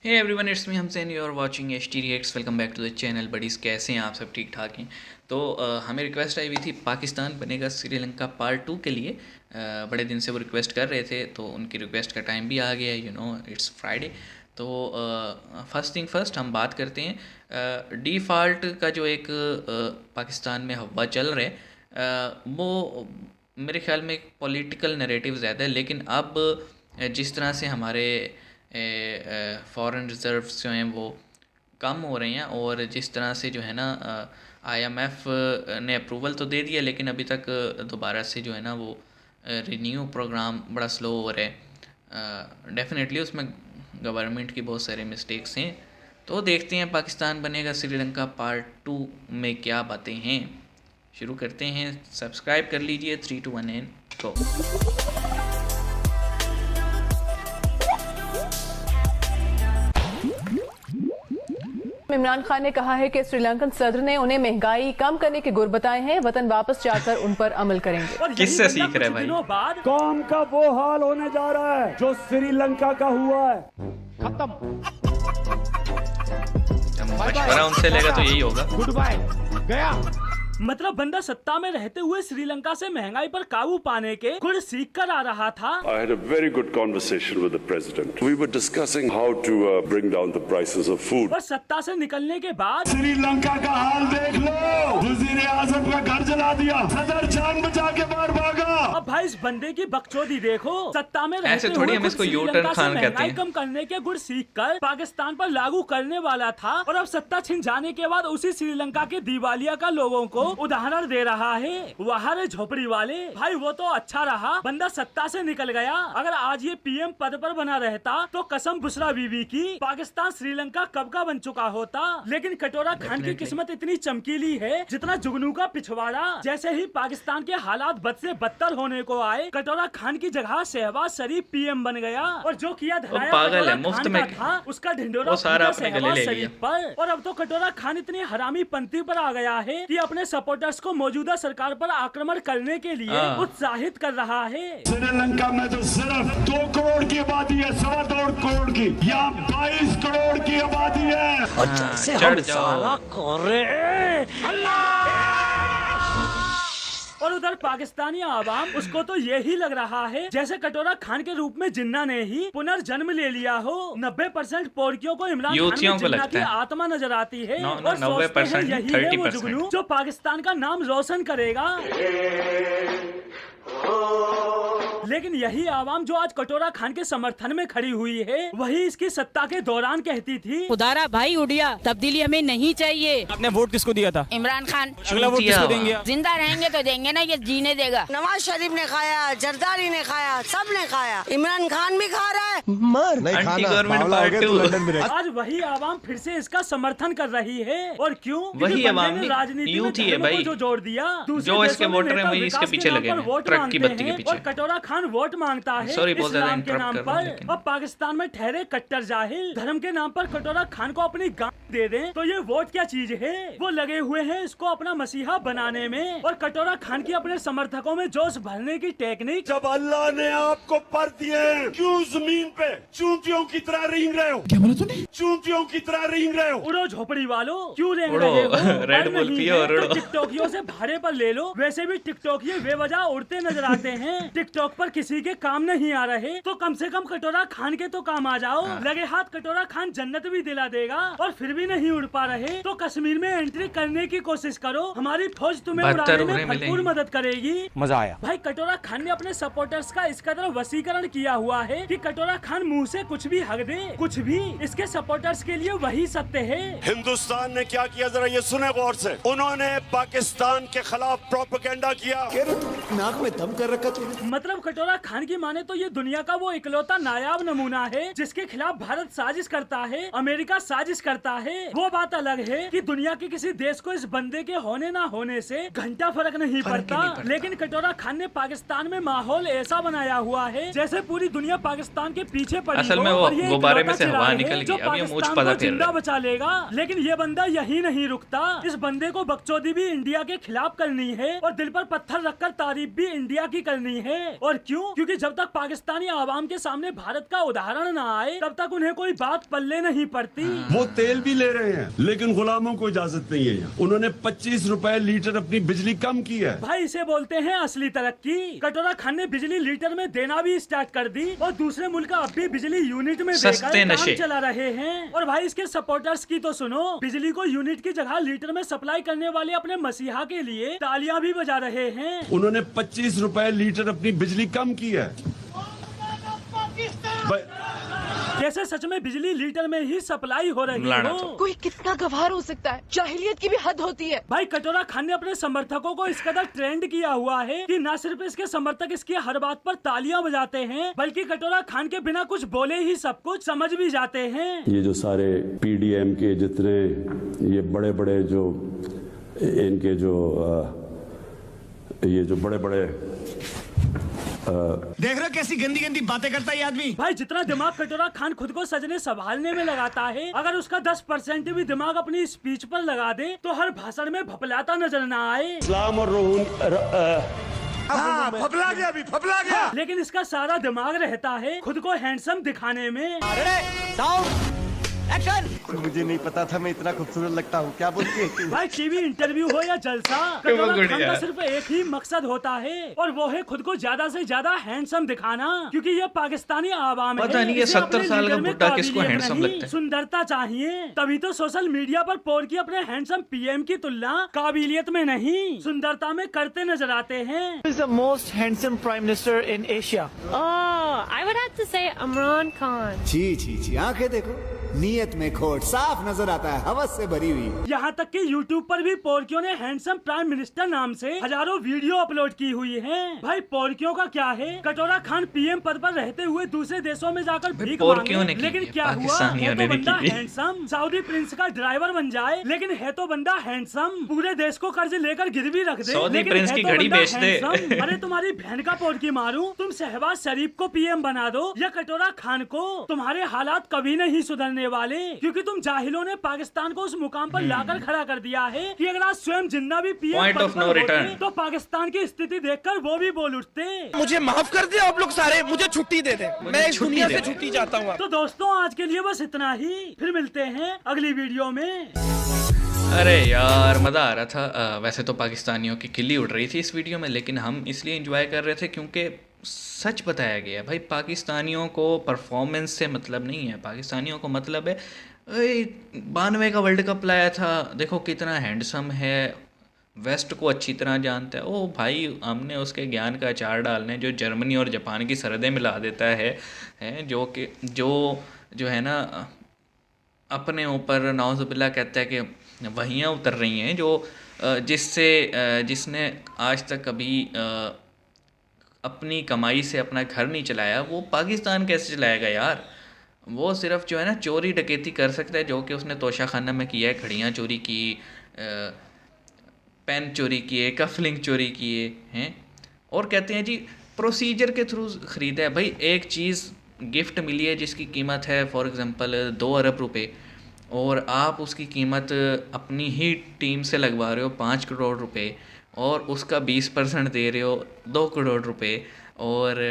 Hey everyone, it's me Hamsen, you are watching H T reacts. Welcome back to the channel. Buddies, कैसे हैं आप सब? ठीक ठाक हैं। तो हमें रिक्वेस्ट आई हुई थी पाकिस्तान बनेगा श्रीलंका पार्ट 2 के लिए। बड़े दिन से वो रिक्वेस्ट कर रहे थे, तो उनकी रिक्वेस्ट का टाइम भी आ गया। It's Friday. तो फर्स्ट थिंग फर्स्ट हम बात करते हैं डिफ़ॉल्ट का जो एक पाकिस्तान में हवा चल रहा है, वो मेरे ख्याल में एक पॉलिटिकल नैरेटिव ज़्यादा है। लेकिन अब जिस तरह से हमारे फॉरेन रिज़र्व्स जो हैं वो कम हो रहे हैं, और जिस तरह से जो है ना IMF ने अप्रूवल तो दे दिया, लेकिन अभी तक दोबारा से जो है ना वो रिन्यू प्रोग्राम बड़ा स्लो हो रहा है। डेफिनेटली उसमें गवर्नमेंट की बहुत सारे मिस्टेक्स हैं। तो देखते हैं पाकिस्तान बनेगा श्रीलंका पार्ट 2 में क्या बातें हैं। शुरू करते हैं। सब्सक्राइब कर लीजिए। 3 2 1 एंड गो। इमरान खान ने कहा है कि श्रीलंकन सदर ने उन्हें महंगाई कम करने के गुर बताए हैं, वतन वापस जाकर उन पर अमल करेंगे। किससे सीख रहे हैं भाई? कौम का वो हाल होने जा रहा है जो श्रीलंका का हुआ है। खत्म। मशवरा उनसे लेगा तो यही होगा। Good bye. गया। मतलब बंदा सत्ता में रहते हुए श्रीलंका से महंगाई पर काबू पाने के गुर सीख कर आ रहा था। I had a very good conversation with the president. We were discussing how to bring down the prices of food. और सत्ता से निकलने के बाद श्रीलंका का हाल देख लो। वजीर आजम का घर जला दिया, सदर जान बचा के बाहर भागा। अब भाई इस बंदे की बकचोदी देखो। सत्ता में रहते ऐसे थोड़ी हुए हम इसको खुद U-turn श्रीलंका से खान कहते महंगाई हैं। कम करने के गुर सीख कर पाकिस्तान पर लागू करने वाला था, और अब सत्ता छिन जाने के बाद उसी श्रीलंका के दिवालिया का लोगों को उदाहरण दे रहा है। वहाँ रे झोपड़ी वाले भाई, वो तो अच्छा रहा बंदा सत्ता से निकल गया। अगर आज ये PM पद पर बना रहता तो कसम बुशरा बीवी की पाकिस्तान श्रीलंका कब का बन चुका होता। लेकिन कटोरा खान की किस्मत इतनी चमकीली है जितना जुगनू का पिछवाड़ा। जैसे ही पाकिस्तान के हालात बद से बदतर होने को आए, कटोरा खान की जगह शहबाज शरीफ PM बन गया, और जो किया धराया पागल है, कटोरा मुफ्त खान में का था उसका ढिंडोरा वो सारा फूटा अपने गले शहबाज ले शरीफ लिया। पर। और अब तो कटोरा खान इतनी हरामी पंथी पर आ गया है कि अपने सपोर्टर्स को मौजूदा सरकार पर आक्रमण करने के लिए उत्साहित कर रहा है। श्रीलंका में तो सिर्फ 2 करोड़ की आबादी है, 2.25 करोड़ की। यहाँ 22 करोड़ की आबादी है। और जैसे हम साला और उधर पाकिस्तानी आवाम उसको तो यही लग रहा है जैसे कटोरा खान के रूप में जिन्ना ने ही पुनर्जन्म ले लिया हो। 90% पोरकियों को इमरान खान में जिन्ना की आत्मा नजर आती है, और सोचते हैं यही है वो जुगनू जो पाकिस्तान का नाम रोशन करेगा। लेकिन यही आवाम जो आज कटोरा खान के समर्थन में खड़ी हुई है, वही इसकी सत्ता के दौरान कहती थी, खुदारा भाई उड़िया, तब्दीली हमें नहीं चाहिए। आपने वोट किसको दिया था? इमरान खान। अगला वोट किसको देंगे? जिंदा रहेंगे तो देंगे ना, ये जीने देगा। नवाज शरीफ ने खाया, जरदारी ने खाया, सब ने खाया, इमरान खान भी खा रहा है। Anti government party. आज वही आवाम फिर से इसका समर्थन कर रही है। और क्यों? वही आवाम ने राजनीति यूथ ही है में भाई, जो जोड़ दिया, जो इसके वोटर हैं वही इसके पीछे लगे हैं, ट्रक की बत्ती के पीछे। और कटोरा खान वोट मांगता है इस्लाम के नाम पर। अब पाकिस्तान में ठहरे कट्टर जाहिल धर्म के नाम पर कटोरा खान को अपनी गांड दे दें तो ये वोट क्या चीज है? वो लगे हुए हैं इसको अपना मसीहा बनाने में, और कटोरा खान की अपने समर्थकों में जोश भरने की टेक्निक। जब अल्लाह ने आपको पर दिए, क्यों जमीन पे चूंटियों की तरह रेंग रहे हो? क्या बोला तूने? चूंटियों की तरह रेंग रहे हो। उड़ो झोपड़ी वालों, क्यों रेंग उड़ो, रहे हो? रेड और बुल नहीं पियो है और उड़ो। तो टिकटॉकियों से भाड़े पर ले लो। वैसे भी टिकटॉकिये बेवजह उड़ते नजर आते हैं। टिकटॉक पर किसी के काम नहीं आ रहे तो कम से कम कटोरा खान के तो काम आ जाओ। लगे हाथ कटोरा खान जन्नत भी दिला देगा, और फिर भी नहीं उड़ पा रहे तो कश्मीर में एंट्री करने की कोशिश करो, हमारी फौज तुम्हें उड़ाने में भरपूर मदद करेगी। मजा आया भाई कटोरा खान ने अपने सपोर्टर्स का इस कदर वसीकरण किया हुआ है कि कटोरा खान मुंह से कुछ भी हक दे, कुछ भी इसके सपोर्टर्स के लिए वही सत्य है। हिंदुस्तान ने क्या किया, जरा ये सुने गौर से। उन्होंने पाकिस्तान के खिलाफ प्रोपेगेंडा किया। नाक में दम कर रखा तूने। मतलब कटोरा खान की माने तो ये दुनिया का वो इकलौता नायाब नमूना है जिसके खिलाफ भारत साजिश करता है, अमेरिका साजिश करता है। वो बात अलग है कि दुनिया के किसी देश को इस बंदे के होने ना होने से घंटा फर्क नहीं पड़ता। लेकिन कटोरा खान ने पाकिस्तान में माहौल ऐसा बनाया हुआ है जैसे पूरी दुनिया पाकिस्तान के पीछे पड़ी असल हो में वो और ये गुब्बारे में इकलौता से हवा चिराग निकल है जो गई, अब ये मूंछ पाकिस्तान पता को फिर जिंदा रहा है। बचा लेगा। लेकिन ये बंदा यही नहीं रुकता, इस बंदे को बकचोदी भी इंडिया के खिलाफ करनी है और दिल पर पत्थर रखकर तारीफ भी इंडिया की करनी है। और क्यों? क्योंकि जब तक पाकिस्तानी आवाम के सामने भारत का उदाहरण न आए तब तक उन्हें कोई बात पल्ले नहीं पड़ती। वो तेल भी ले रहे हैं लेकिन गुलामों को इजाजत नहीं है यहाँ। उन्होंने 25 रुपए लीटर अपनी बिजली कम की है। भाई इसे बोलते हैं असली तरक्की। कटोरा खान ने बिजली लीटर में देना भी स्टार्ट कर दी और दूसरे मुल्क अब भी बिजली यूनिट में सस्ते देकर नशे। काम चला रहे हैं। और भाई इसके सपोर्टर्स की तो सुनो, बिजली को यूनिट की जगह लीटर में सप्लाई करने वाले अपने मसीहा के लिए तालियां भी बजा रहे हैं। उन्होंने 25 रुपए लीटर अपनी बिजली कम की है। जैसे सच में बिजली लीटर में ही सप्लाई हो रही लानत हो। हो। कोई कितना गवार हो सकता है, जाहिलियत की भी हद होती है। भाई कटोरा खान ने अपने समर्थकों को इस कदर ट्रेंड किया हुआ है कि न सिर्फ इसके समर्थक इसकी हर बात पर तालियां बजाते हैं बल्कि कटोरा खान के बिना कुछ बोले ही सब कुछ समझ भी जाते हैं। ये जो सारे पीडीएम के जितने ये बड़े बड़े जो इनके जो ये जो बड़े बड़े देख रहे हो कैसी गंदी गंदी बातें करता है ये आदमी। भाई जितना दिमाग कटोरा खान खुद को सजने संभालने में लगाता है, अगर उसका 10% भी दिमाग अपनी स्पीच पर लगा दे तो हर भाषण में भपलाता नजर न आए। इस्लाम और फबला गया अभी, फबला गया। लेकिन इसका सारा दिमाग रहता है खुद को हैंडसम दिखाने में। मुझे नहीं पता था मैं इतना खूबसूरत लगता हूँ। क्या बोलती है? भाई टीवी इंटरव्यू हो या जलसा, कटोरा खान का सिर्फ एक ही मकसद होता है और वो है खुद को ज्यादा से ज्यादा हैंडसम दिखाना। क्योंकि ये पाकिस्तानी आवाम है, पता नहीं ये इसे 70 अपने साल का लीडर में बुड्ढा किसको काबिलियत हैंडसम नहीं, लगता है। सुंदरता चाहिए। तभी तो सोशल मीडिया पर पोर की अपने हैंडसम पीएम की तुलना काबिलियत में नहीं सुंदरता में करते नजर आते हैं। is the most handsome prime minister in Asia? Oh, I would have to say Imran Khan. छी छी छी, आंखें देखो, नीयत में खोट साफ नजर आता है, हवस से भरी हुई। यहाँ तक कि YouTube पर भी पोर्कियों ने हैंडसम प्राइम मिनिस्टर नाम से हजारों वीडियो अपलोड की हुई हैं। भाई पोर्कियों का क्या है, कटोरा खान पीएम पद पर रहते हुए दूसरे देशों में जाकर भीख पोर्कियों मांगे, ने की लेकिन है, क्या हुआ, पाकिस्तानियों है ने तो भी बंदा की है। हैंडसम, सऊदी प्रिंस का ड्राइवर बन जाए लेकिन है तो बंदा हैंडसम, पूरे देश को कर्ज लेकर गिरवी रख दे सऊदी लेकिन प्रिंस है की तो घड़ी बंदा बेच दे। हैंडसम। अरे तुम्हारी बहन का पोर्की मारूं, तुम शहबाज शरीफ को पीएम बना दो या कटोरा खान को, तुम्हारे हालात कभी नहीं सुधरने वाले। क्योंकि तुम जाहिलों ने पाकिस्तान को उस मुकाम पर लाकर खड़ा कर दिया है कि अगर आज स्वयं जिन्ना भी पीएम Point पद of पर no होते return। तो पाकिस्तान की स्थिति देखकर वो भी बोल उठते। मुझे माफ कर दे आप लोग सारे, मुझे छुट्टी दे दे, मैं इस दुनिया से छुट्टी चाहता हूँ। तो दोस्तों आज के लिए बस इतना ही, फिर मिलते हैं अगली वीडियो में। अरे यार मज़ा आ रहा था। वैसे तो पाकिस्तानियों की खिल्ली उड़ रही थी इस वीडियो में, लेकिन हम इसलिए एंजॉय कर रहे थे क्योंकि सच बताया गया। भाई पाकिस्तानियों को परफॉर्मेंस से मतलब नहीं है, पाकिस्तानियों को मतलब है 92 का वर्ल्ड कप लाया था, देखो कितना हैंडसम है, वेस्ट को अच्छी तरह जानता है। ओ भाई हमने उसके ज्ञान का अचार डालने जो जर्मनी और जापान की सरहदें मिला देता है जो कि जो है ना अपने ऊपर नाउज़ुबिल्लाह कहता है कि वहियाँ उतर रही हैं जो जिसने आज तक कभी अपनी कमाई से अपना घर नहीं चलाया, वो पाकिस्तान कैसे चलाएगा यार। वो सिर्फ जो है ना चोरी डकैती कर सकता है, जो कि उसने तोशा खाना में किया है। घड़ियाँ चोरी की, पेन चोरी किए, कफलिंग चोरी किए हैं, और कहते हैं जी प्रोसीजर के थ्रू ख़रीदा है। भाई एक चीज़ गिफ्ट मिली है जिसकी कीमत है फॉर एग्ज़ाम्पल 2 अरब रुपए, और आप उसकी कीमत अपनी ही टीम से लगवा रहे हो 5 करोड़ रुपए, और उसका 20% दे रहे हो 2 करोड़ रुपए, और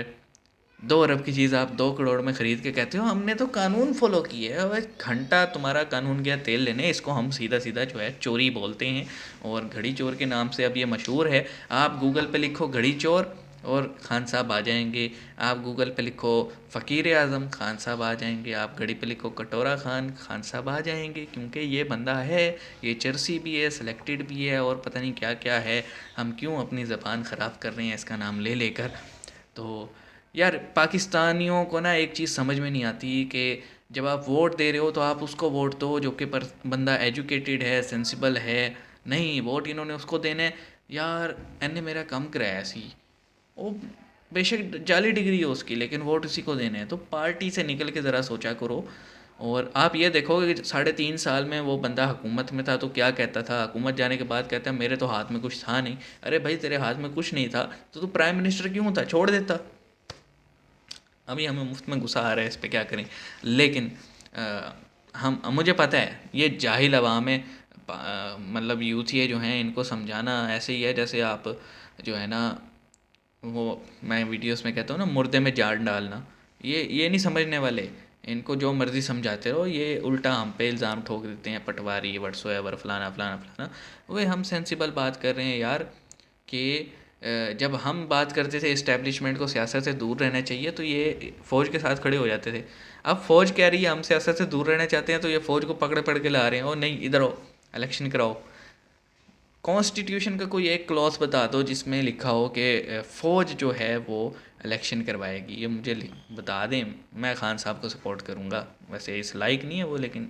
2 अरब की चीज़ आप 2 करोड़ में ख़रीद के कहते हो हमने तो कानून फॉलो किया है। भाई घंटा तुम्हारा कानून गया तेल लेने, इसको हम सीधा सीधा जो है चोरी बोलते हैं, और घड़ी चोर के नाम से अब ये मशहूर है। आप गूगल पे लिखो घड़ी चोर और खान साहब आ जाएंगे, आप गूगल पे लिखो फ़कीर आज़म, खान साहब आ जाएंगे, आप घड़ी पे लिखो कटोरा खान साहब आ जाएंगे, क्योंकि ये बंदा है, ये चर्सी भी है, सेलेक्टेड भी है, और पता नहीं क्या क्या है। हम क्यों अपनी ज़बान ख़राब कर रहे हैं इसका नाम ले लेकर। तो यार पाकिस्तानियों को ना एक चीज़ समझ में नहीं आती कि जब आप वोट दे रहे हो तो आप उसको वोट दो जो कि बंदा एजुकेटेड है, सेंसिबल है। नहीं, वोट इन्होंने उसको देने, यार इन्हें मेरा कम कराया सी, वो बेशक जाली डिग्री हो उसकी, लेकिन वोट उसी को देने हैं। तो पार्टी से निकल के ज़रा सोचा करो। और आप ये देखोगे कि 3.5 साल में वो बंदा हुकूमत में था तो क्या कहता था, हुकूमत जाने के बाद कहता है मेरे तो हाथ में कुछ था नहीं। अरे भाई तेरे हाथ में कुछ नहीं था तो तू प्राइम मिनिस्टर क्यों था, छोड़ देता। अभी हमें मुफ्त में गुस्सा आ रहा है, इस पे क्या करें। लेकिन मुझे पता है ये जाहिल अवाम है, मतलब यूथिये जो हैं इनको समझाना ऐसे ही है जैसे आप जो है ना, वो मैं वीडियोस में कहता हूँ ना, मुर्दे में जान डालना। ये नहीं समझने वाले, इनको जो मर्ज़ी समझाते रहो, ये उल्टा हम पे इल्ज़ाम ठोक देते हैं, पटवारी व्हाट्सएवर फलाना फलाना फलाना। वही हम सेंसिबल बात कर रहे हैं यार कि जब हम बात करते थे इस्टेब्लिशमेंट को सियासत से दूर रहना चाहिए तो ये फ़ौज के साथ खड़े हो जाते थे। अब फ़ौज कह रही है हम सियासत से दूर रहना चाहते हैं तो ये फ़ौज को पकड़ के ला रहे हैं, और नहीं इधर आओ इलेक्शन कराओ। कॉन्स्टिट्यूशन का कोई एक क्लॉज बता दो जिसमें लिखा हो कि फ़ौज जो है वो इलेक्शन करवाएगी, ये मुझे बता दें, मैं खान साहब को सपोर्ट करूँगा। वैसे इस लाइक नहीं है वो, लेकिन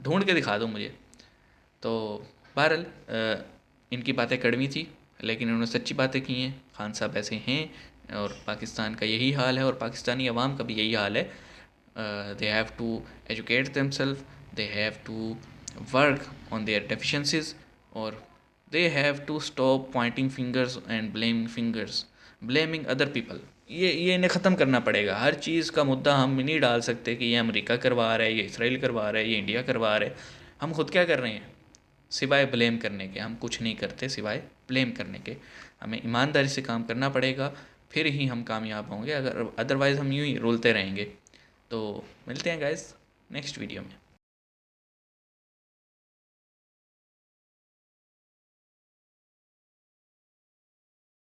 ढूंढ के दिखा दो मुझे। तो बहरहाल इनकी बातें कड़वी थी लेकिन उन्होंने सच्ची बातें की हैं। खान साहब ऐसे हैं और पाकिस्तान का यही हाल है और पाकिस्तानी अवाम का भी यही हाल है। They have to educate themselves, they have to work on their deficiencies, और they have to stop pointing fingers and blaming other people. ये इन्हें ख़त्म करना पड़ेगा। हर चीज़ का मुद्दा हम नहीं डाल सकते कि ये अमेरिका करवा रहा है, ये इसराइल करवा रहा है, ये इंडिया करवा रहा है। हम खुद क्या कर रहे हैं सिवाय ब्लेम करने के? हम कुछ नहीं करते सिवाय ब्लेम करने के। हमें ईमानदारी से काम करना पड़ेगा, फिर ही हम कामयाब होंगे। अगर अदरवाइज़ हम यूँ ही रुलते रहेंगे। तो मिलते हैं गाइस नेक्स्ट वीडियो में।